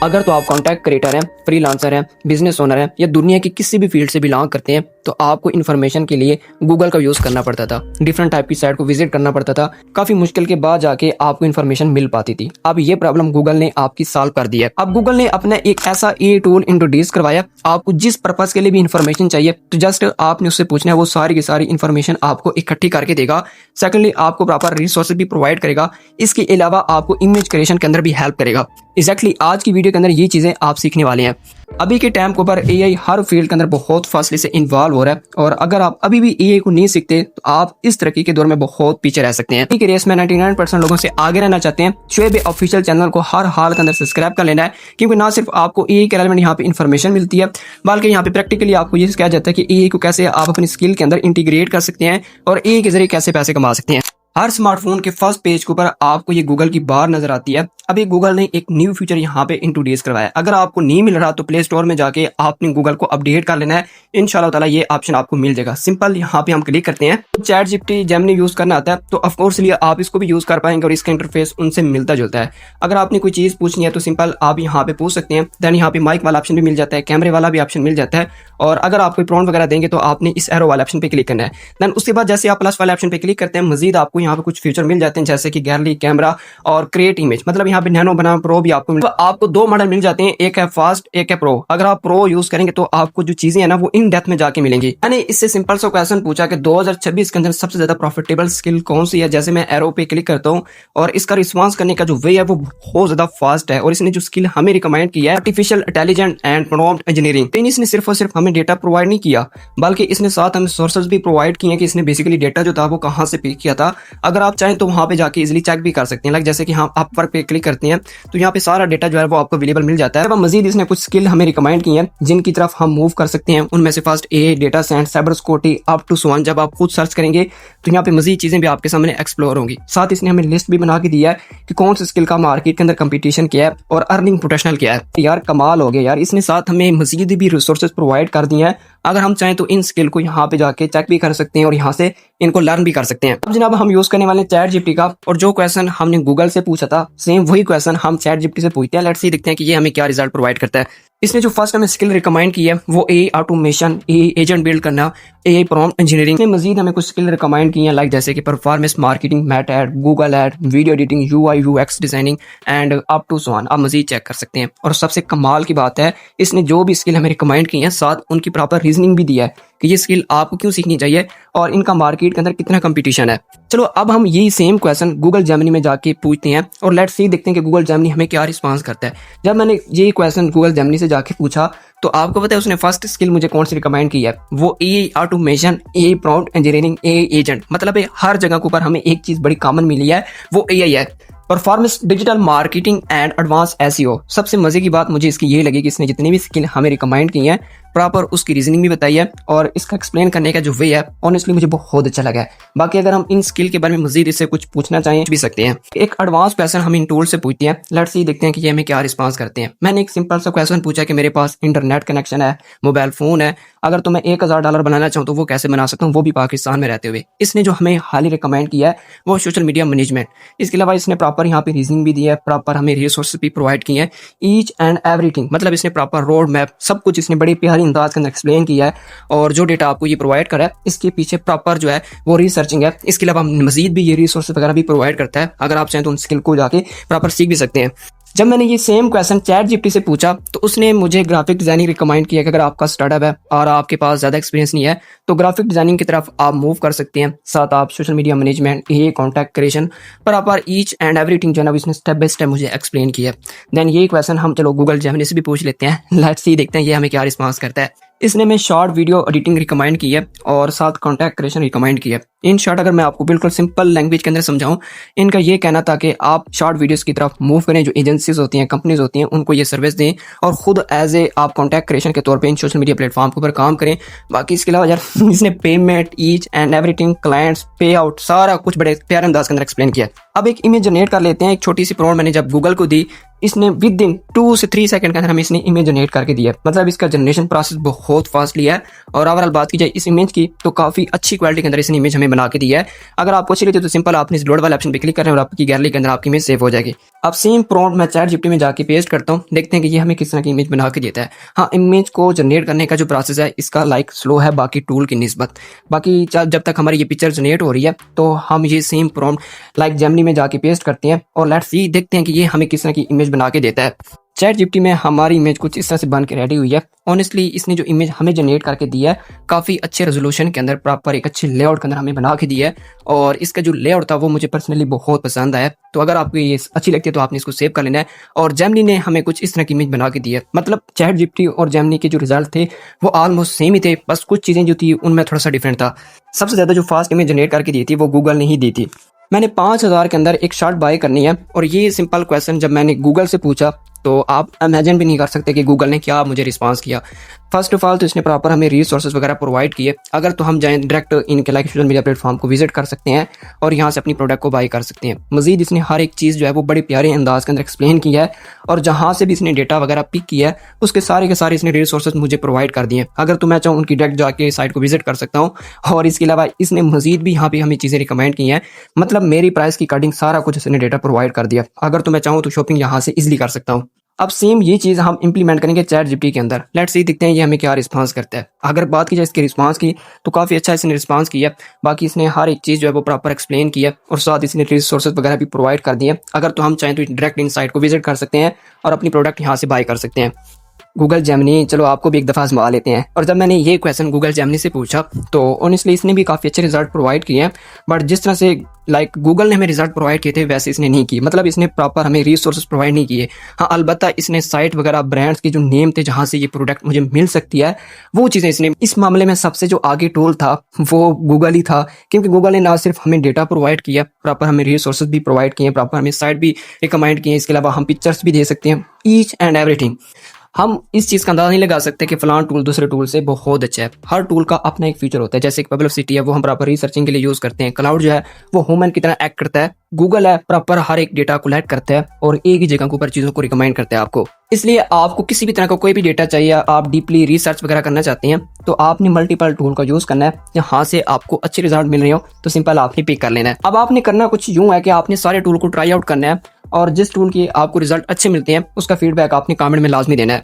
अगर तो आप कंटेंट क्रिएटर हैं, फ्रीलांसर हैं, बिजनेस ओनर हैं या दुनिया की किसी भी फील्ड से बिलोंग करते हैं तो आपको इन्फॉर्मेशन के लिए गूगल का यूज़ करना पड़ता था। डिफरेंट टाइप की साइट को विजिट करना पड़ता था। काफ़ी मुश्किल के बाद जाके आपको इन्फॉर्मेशन मिल पाती थी। अब ये प्रॉब्लम गूगल ने आपकी सॉल्व कर दी है। अब गूगल ने अपना एक ऐसा ए टूल इंट्रोड्यूस करवाया, आपको जिस पर्पज के लिए भी इन्फॉर्मेशन चाहिए तो जस्ट आपने उससे पूछना है, वो सारी की सारी इन्फॉर्मेशन आपको इकट्ठी करके देगा। सेकेंडली आपको प्रॉपर रिसोर्सेज भी प्रोवाइड करेगा। इसके अलावा आपको इमेज क्रिएशन के अंदर भी हेल्प करेगा। एग्जैक्टली आज की वीडियो के अंदर ये चीजें आप सीखने वाले हैं। अभी के टाइम के ऊपर एआई हर फील्ड के अंदर बहुत फास्टली से इन्वॉल्व हो रहा है और अगर आप अभी भी एआई को नहीं सीखते तो आप इस तरक्की के दौर में बहुत पीछे रह सकते हैं। इस रेस में 99% लोगों से आगे रहना चाहते हैं। शोएब ऑफिशियल चैनल को हर हाल के अंदर सब्सक्राइब कर लेना है, क्योंकि ना सिर्फ आपको एआई के रिलेवेंट यहाँ पे इन्फॉर्मेशन मिलती है, बल्कि यहाँ पे प्रैक्टिकली आपको ये कहा जाता है कि एआई को कैसे आप अपनी स्किल के अंदर इंटीग्रेट कर सकते हैं और एआई के जरिए कैसे पैसे कमा सकते हैं। हर स्मार्टफोन के फर्स्ट पेज के ऊपर आपको ये गूगल की बार नजर आती है। अभी गूगल ने एक न्यू फीचर यहाँ पे इंट्रोड्यूस करवाया। अगर आपको नहीं मिल रहा तो प्ले स्टोर में जाके आपने गूगल को अपडेट कर लेना है। इंशाल्लाह ताला ये ऑप्शन आपको मिल जाएगा। सिंपल यहाँ पे हम क्लिक करते हैं। चैट जीपीटी जेमिनी यूज करना आता है तो ऑफकोर्स आप इसको भी यूज कर पाएंगे और इसका इंटरफेस उनसे मिलता जुलता है। अगर आपने कोई चीज पूछनी है तो सिंपल आप यहाँ पे पूछ सकते हैं। देन यहाँ पे माइक वाला ऑप्शन भी मिल जाता है, कैमरे वाला भी ऑप्शन मिल जाता है। और अगर आप कोई प्रॉम्प्ट वगैरह देंगे तो आपने इस एरो वाले ऑप्शन पे क्लिक करना है। देन उसके बाद जैसे आप प्लस वाले ऑप्शन पे क्लिक करते हैं, मजीद आपको यहाँ पे कुछ फीचर मिल जाते हैं, जैसे कि गैलरी, कैमरा और क्रिएट इमेज। मतलब यहाँ पे नैनो बनाम प्रो भी आपको आपको दो मॉडल मिल जाते हैं, एक है फास्ट, एक है प्रो। अगर आप प्रो यूज करेंगे तो आपको जो चीजें है ना वो इन डेप्थ में जाके मिलेंगी। मैंने इससे सिंपल सा क्वेश्चन पूछा कि 2026 के अंदर सबसे ज्यादा प्रॉफिटेबल स्किल कौन सी है। जैसे मैं एरो पे क्लिक करता हूँ और इसका रिस्पॉन्स करने का जो वे है वो बहुत ज्यादा फास्ट है। और इसने जो स्किल हमें रिकमेंड किया है, artificial intelligence and prompt engineering. तो इसने सिर्फ और सिर्फ हमें डेटा प्रोवाइड नहीं किया, बल्कि इसने साथ हमें सोर्सेज भी प्रोवाइड किए कि इसने बेसिकली डेटा जो था वो कहाँ से पिक किया था। अगर आप चाहें तो वहां पे जाके इजिली चेक भी कर सकते हैं। लाइक जैसे कि हम आप वर्क पे क्लिक करते हैं तो यहाँ पे सारा डेटा जो है वो आपको अवेलेबल मिल जाता है। अब मजीद इसने कुछ स्किल हमें रिकमेंड की हैं जिनकी तरफ हम मूव कर सकते हैं। उनमें से first a data science, cyber security up to so on. जब आप खुद सर्च करेंगे तो यहाँ पे मजीद चीजें भी आपके सामने एक्सप्लोर होंगी। साथ इसने हमें लिस्ट भी बना के दिया है कि कौन सी स्किल का मार्केट के अंदर कंपटीशन क्या है और अर्निंग पोटेंशियल क्या है। यार कमाल हो गया यार, इसने साथ हमें मजीद भी रिसोर्सेज प्रोवाइड कर दिए हैं। अगर हम चाहें तो इन स्किल को यहाँ पे जाके चेक भी कर सकते हैं और यहाँ से इनको लर्न भी कर सकते हैं। अब जनाब हम यूज करने वाले चैट जीपीटी का, और जो क्वेश्चन हमने गूगल से पूछा था सेम वही क्वेश्चन हम चैट जीपीटी से पूछते हैं। लेट्स सी देखते हैं कि ये हमें क्या रिजल्ट प्रोवाइड करता है। इसने जो फर्स्ट हमें स्किल रिकमेंड की है वो AI automation, AI agent build करना, एआई प्रॉम्प्ट इंजीनियरिंग। इसने मजीद हमें कुछ स्किल रिकमेंड की है, लाइक जैसे कि performance marketing, Meta ad, Google ad, video editing, UI UX designing and up to so on. आप मजीद चेक कर सकते हैं। और सबसे कमाल की बात है, इसने जो भी स्किल हमें रिकमेंड की है साथ उनकी प्रॉपर रीजनिंग भी दिया है कि ये स्किल आपको क्यों सीखनी चाहिए और इनका मार्केट के अंदर कितना कंपटीशन है। चलो अब हम यही सेम क्वेश्चन गूगल जेमिनी में जाके पूछते हैं और लेट्स सी देखते हैं कि गूगल जेमिनी हमें क्या रिस्पांस करता है। जब मैंने ये क्वेश्चन गूगल जेमिनी से जाके पूछा तो आपको पता है उसने फर्स्ट स्किल मुझे कौन सी रिकमेंड की है, वो AI automation, AI prompt engineering, AI agent. मतलब है हर जगह के ऊपर हमें एक चीज बड़ी कॉमन मिली है, वो एआई है। Performance digital marketing and advance SEO. सबसे मजे की बात मुझे इसकी ये लगी कि इसने जितनी भी स्किल हमें रिकमेंड की है प्रॉपर उसकी रीजनिंग भी बताई है और इसका एक्सप्लेन करने का जो वे है ऑनेस्टली मुझे बहुत अच्छा लगा है। बाकी अगर हम इन स्किल के बारे में मजीद इससे कुछ पूछना चाहें भी सकते हैं। एक एडवांस क्वेश्चन हम इन टूल से पूछते हैं। लेट्स सी देखते हैं कि ये हमें क्या रिस्पांस करते हैं। मैंने एक सिंपल सा क्वेश्चन पूछा कि मेरे पास इंटरनेट कनेक्शन है, मोबाइल फोन है, अगर तो मैं $1000 बनाना चाहूँ तो वो कैसे बना सकता हूँ, वो भी पाकिस्तान में रहते हुए। इसने जो हमें हाली रिकमेंड किया है वो सोशल मीडिया मैनेजमेंट। इसके अलावा इसने प्रॉपर यहाँ पे रीजनिंग भी दिया है, प्रॉपर हमें रिसोर्सेज भी प्रोवाइड किए हैं, ईच एंड एवरीथिंग। मतलब इसने प्रॉपर रोड मैप सब कुछ इसने बड़ी प्यारी अंदाज के अंदर एक्सप्लेन किया है। और जो डेटा आपको ये प्रोवाइड करा है इसके पीछे प्रॉपर जो है वो रिसर्चिंग है। इसके अलावा मजीद भी ये रिसोर्स वगैरह भी प्रोवाइड करता है। अगर आप चाहें तो उन स्किल को जाके प्रॉपर सीख भी सकते हैं। जब मैंने ये सेम क्वेश्चन चैट जीपीटी से पूछा तो उसने मुझे ग्राफिक डिजाइनिंग रिकमेंड किया कि अगर आपका स्टार्टअप है और आपके पास ज्यादा एक्सपीरियंस नहीं है तो ग्राफिक डिजाइनिंग की तरफ आप मूव कर सकते हैं। साथ आप सोशल मीडिया मैनेजमेंट, ये contact creation, proper each and everything जो है ना इसने स्टेप बाय स्टेप मुझे एक्सप्लेन किया। देन ये क्वेश्चन हम चलो गूगल जेमिनी से भी पूछ लेते हैं। लेट्स सी देखते हैं ये हमें क्या रिस्पॉन्स करता है। इसने में शॉर्ट वीडियो एडिटिंग रिकमेंड की है और साथ कॉन्टैक्ट क्रिएशन रिकमेंड की है। इन शॉर्ट अगर मैं आपको बिल्कुल सिंपल लैंग्वेज के अंदर समझाऊं, इनका ये कहना था कि आप शॉर्ट वीडियोस की तरफ मूव करें। जो एजेंसीज होती हैं, कंपनीज होती हैं, उनको ये सर्विस दें और खुद एज ए आप कॉन्टैक्ट क्रिएशन के तौर पे इन सोशल मीडिया प्लेटफॉर्म के ऊपर काम करें। बाकी इसके अलावा यार इसने payment, each and everything, clients, पे आउट, सारा कुछ बड़े प्यारे अंदाज के अंदर एक्सप्लेन किया। अब एक इमेज जनरेट कर लेते हैं। एक छोटी सी प्रॉम्प्ट मैंने जब गूगल को दी, इसने विद इन 2 से 3 सेकंड के अंदर हमें इसने इमेज जनरेट करके दिया। मतलब इसका जनरेशन प्रोसेस बहुत फास्टली है। और ओवरऑल बात की जाए इस इमेज की तो काफी अच्छी क्वालिटी के अंदर इसने इमेज हमें बना के दी है। अगर आपको अच्छी लगी तो सिंपल आपने इस लोड वाले ऑप्शन पे क्लिक करना है और आपकी गैलरी के अंदर आपकी इमेज सेव हो जाएगी। अब सेम प्रॉम्प्ट मैं चैट जीपीटी में जाके पेस्ट करता हूँ, देखते हैं कि ये हमें किस तरह की इमेज बना के देता है। हाँ, इमेज को जनरेट करने का जो प्रोसेस है इसका स्लो है बाकी टूल की निस्बत। बाकी जब तक हमारी ये पिक्चर जनरेट हो रही है तो हम ये सेम प्रॉम्प्ट जेमिनी में जाके पेस्ट करते हैं और लेट्स सी देखते हैं कि ये हमें किस तरह की इमेज बना के देता है। चैट जीपीटी में हमारी इमेज कुछ इस तरह से बन के रेडी हुई है। ऑनेस्टली इसने जो इमेज हमें जनरेट करके दी है काफ़ी अच्छे रेजोल्यूशन के अंदर, प्रॉपर एक अच्छे लेआउट के अंदर हमें बना के दिया है और इसका जो लेआउट था वो मुझे पर्सनली बहुत पसंद आया। तो अगर आपको ये अच्छी लगती है तो आपने इसको सेव कर लेना है। और जेमिनी ने हमें कुछ इस तरह की इमेज बना के दी है। मतलब चैट जीपीटी और जेमिनी के जो रिजल्ट थे वो ऑलमोस्ट सेम ही थे, बस कुछ चीज़ें जो थी उनमें थोड़ा सा डिफरेंट था। सबसे ज़्यादा जो फास्ट इमेज जनरेट करके दी थी वो गूगल ने ही दी थी। मैंने 5,000 के अंदर एक शर्ट बाय करनी है और ये सिंपल क्वेश्चन जब मैंने गूगल से पूछा तो आप इमेजिन भी नहीं कर सकते कि गूगल ने क्या मुझे रिस्पांस किया। फर्स्ट ऑफ ऑल तो इसने प्रॉपर हमें रिसोर्सेज वगैरह प्रोवाइड किए। अगर तो हम जाएं डायरेक्ट इनके सोशल मीडिया प्लेटफॉर्म को विजिट कर सकते हैं और यहाँ से अपनी प्रोडक्ट को बाय कर सकते हैं। मजीद इसने हर एक चीज़ जो है वो बड़े प्यारे अंदाज के अंदर एक्सप्लेन किया है और जहाँ से भी इसने डेटा वगैरह पिक किया है उसके सारे के सारे इसने रिसोर्सेज मुझे प्रोवाइड कर दिए। अगर तो मैं चाहूँ उनकी डायरेक्ट जाके साइट को विजिट कर सकता हूँ और इसके अलावा इसने मजीद भी यहाँ पे हमें चीज़ें रिकमेंड की हैं। मतलब मेरी प्राइस की अकॉर्डिंग सारा कुछ इसने डेटा प्रोवाइड कर दिया। अगर तो मैं चाहूँ तो शॉपिंग यहाँ से इजिली कर सकता हूँ। अब सेम ये चीज़ हम इंप्लीमेंट करेंगे चैट जीपीटी के अंदर। लेट्स सी देखते हैं ये हमें क्या रिस्पांस करता है। अगर बात की जाए इसके रिस्पांस की तो काफ़ी अच्छा इसने रिस्पांस किया। बाकी इसने हर एक चीज़ जो है वो प्रॉपर एक्सप्लेन किया और साथ इसने रिसोर्सेज वगैरह भी प्रोवाइड कर दिए। अगर तो हम चाहें तो डायरेक्ट इन साइट को विजिट कर सकते हैं और अपनी प्रोडक्ट यहाँ से बाय कर सकते हैं। गूगल जेमिनी चलो आपको भी एक दफ़ा आजमा लेते हैं। और जब मैंने ये क्वेश्चन गूगल जेमिनी से पूछा तो ऑनेस्टली इसने भी काफ़ी अच्छे रिजल्ट प्रोवाइड किए हैं, बट जिस तरह से गूगल ने हमें रिजल्ट प्रोवाइड किए थे वैसे इसने नहीं किए। मतलब इसने प्रॉपर हमें रिसोर्सेज प्रोवाइड नहीं किए। हाँ, अलबत्ता इसने साइट वगैरह ब्रांड्स के जो नेम थे जहाँ से ये प्रोडक्ट मुझे मिल सकती है वो चीज़ें इसने, इस मामले में सबसे जो आगे टूल था वो गूगल ही था। क्योंकि गूगल ने ना सिर्फ हमें डेटा प्रोवाइड किया, प्रॉपर हमें रिसोर्सेज भी प्रोवाइड किए, प्रॉपर हमें साइट भी रिकमेंड किए। इसके अलावा हम पिक्चर्स भी दे सकते हैं, ईच एंड एवरीथिंग। हम इस चीज़ का अंदाजा नहीं लगा सकते कि फलां टूल दूसरे टूल से बहुत अच्छा है। हर टूल का अपना एक फीचर होता है। जैसे पब्लिसिटी है वो हम प्रॉपर रिसर्चिंग के लिए यूज़ करते हैं। क्लाउड जो है वो ह्यूमन की तरह एक्ट करता है। गूगल है प्रॉपर हर एक डेटा कलेक्ट करता है और एक ही जगह के ऊपर चीज़ों को रिकमेंड करता है आपको। इसलिए आपको किसी भी तरह का कोई भी डेटा चाहिए, आप डीपली रिसर्च वगैरह करना चाहते हैं तो आपने मल्टीपल टूल का यूज़ करना है। जहाँ से आपको अच्छे रिजल्ट मिल रहे हो तो सिंपल आपने पिक कर लेना है। अब आपने करना कुछ यूँ है कि आपने सारे टूल को ट्राई आउट करना है और जिस टूल के आपको रिजल्ट अच्छे मिलते हैं उसका फीडबैक आपने कमेंट में लाजमी देना है।